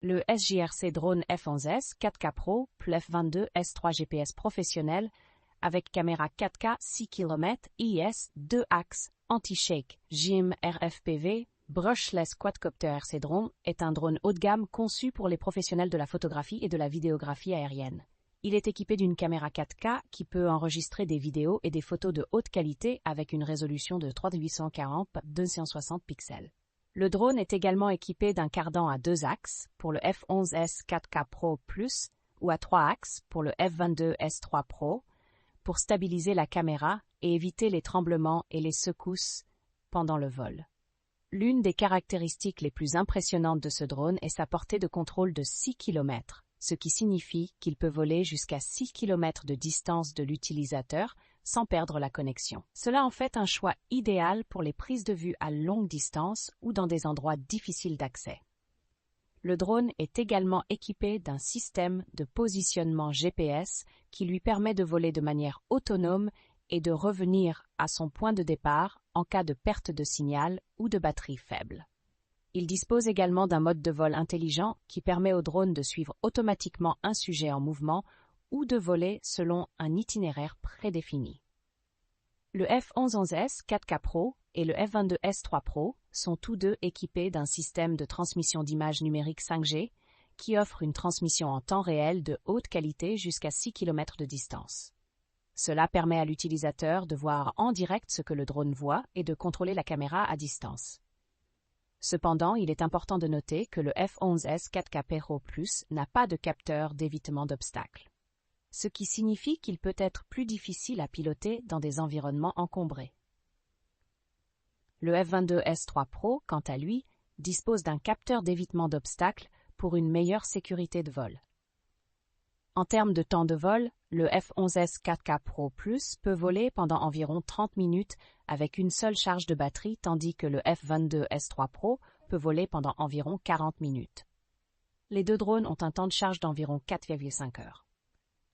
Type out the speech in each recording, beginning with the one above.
Le SJRC Drone F11S 4K Pro plus F22S3 GPS professionnel avec caméra 4K 6 km IS 2 axes anti-shake GIM RFPV Brushless Quadcopter RC Drone est un drone haut de gamme conçu pour les professionnels de la photographie et de la vidéographie aérienne. Il est équipé d'une caméra 4K qui peut enregistrer des vidéos et des photos de haute qualité avec une résolution de 3840 x 260 pixels. Le drone est également équipé d'un cardan à 2 axes pour le F11S 4K Pro Plus ou à 3 axes pour le F22S3 Pro pour stabiliser la caméra et éviter les tremblements et les secousses pendant le vol. L'une des caractéristiques les plus impressionnantes de ce drone est sa portée de contrôle de 6 km, ce qui signifie qu'il peut voler jusqu'à 6 km de distance de l'utilisateur sans perdre la connexion. Cela en fait un choix idéal pour les prises de vue à longue distance ou dans des endroits difficiles d'accès. Le drone est également équipé d'un système de positionnement GPS qui lui permet de voler de manière autonome et de revenir à son point de départ en cas de perte de signal ou de batterie faible. Il dispose également d'un mode de vol intelligent qui permet au drone de suivre automatiquement un sujet en mouvement ou de voler selon un itinéraire prédéfini. Le F11S 4K Pro et le F22S3 Pro sont tous deux équipés d'un système de transmission d'images numériques 5G qui offre une transmission en temps réel de haute qualité jusqu'à 6 km de distance. Cela permet à l'utilisateur de voir en direct ce que le drone voit et de contrôler la caméra à distance. Cependant, il est important de noter que le F11S 4K Pro Plus n'a pas de capteur d'évitement d'obstacles, ce qui signifie qu'il peut être plus difficile à piloter dans des environnements encombrés. Le F22S3 Pro, quant à lui, dispose d'un capteur d'évitement d'obstacles pour une meilleure sécurité de vol. En termes de temps de vol, le F11S 4K Pro Plus peut voler pendant environ 30 minutes avec une seule charge de batterie, tandis que le F22S3 Pro peut voler pendant environ 40 minutes. Les deux drones ont un temps de charge d'environ 4,5 heures.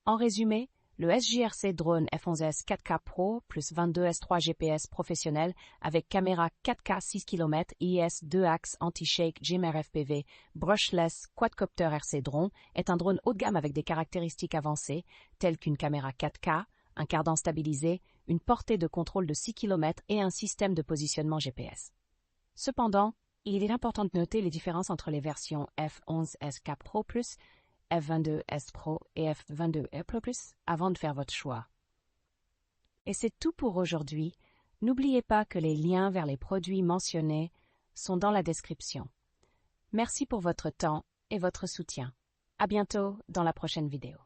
En résumé, le SJRC Drone F11S 4K Pro plus 22S3 GPS professionnel avec caméra 4K 6 km IS 2 axes anti-shake GIM RFPV Brushless Quadcopter RC Drone est un drone haut de gamme avec des caractéristiques avancées telles qu'une caméra 4K, un cardan stabilisé, une portée de contrôle de 6 km et un système de positionnement GPS. Cependant, il est important de noter les différences entre les versions F11S 4K Pro Plus, F22S Pro et F22S Pro Plus avant de faire votre choix. Et c'est tout pour aujourd'hui. N'oubliez pas que les liens vers les produits mentionnés sont dans la description. Merci pour votre temps et votre soutien. À bientôt dans la prochaine vidéo.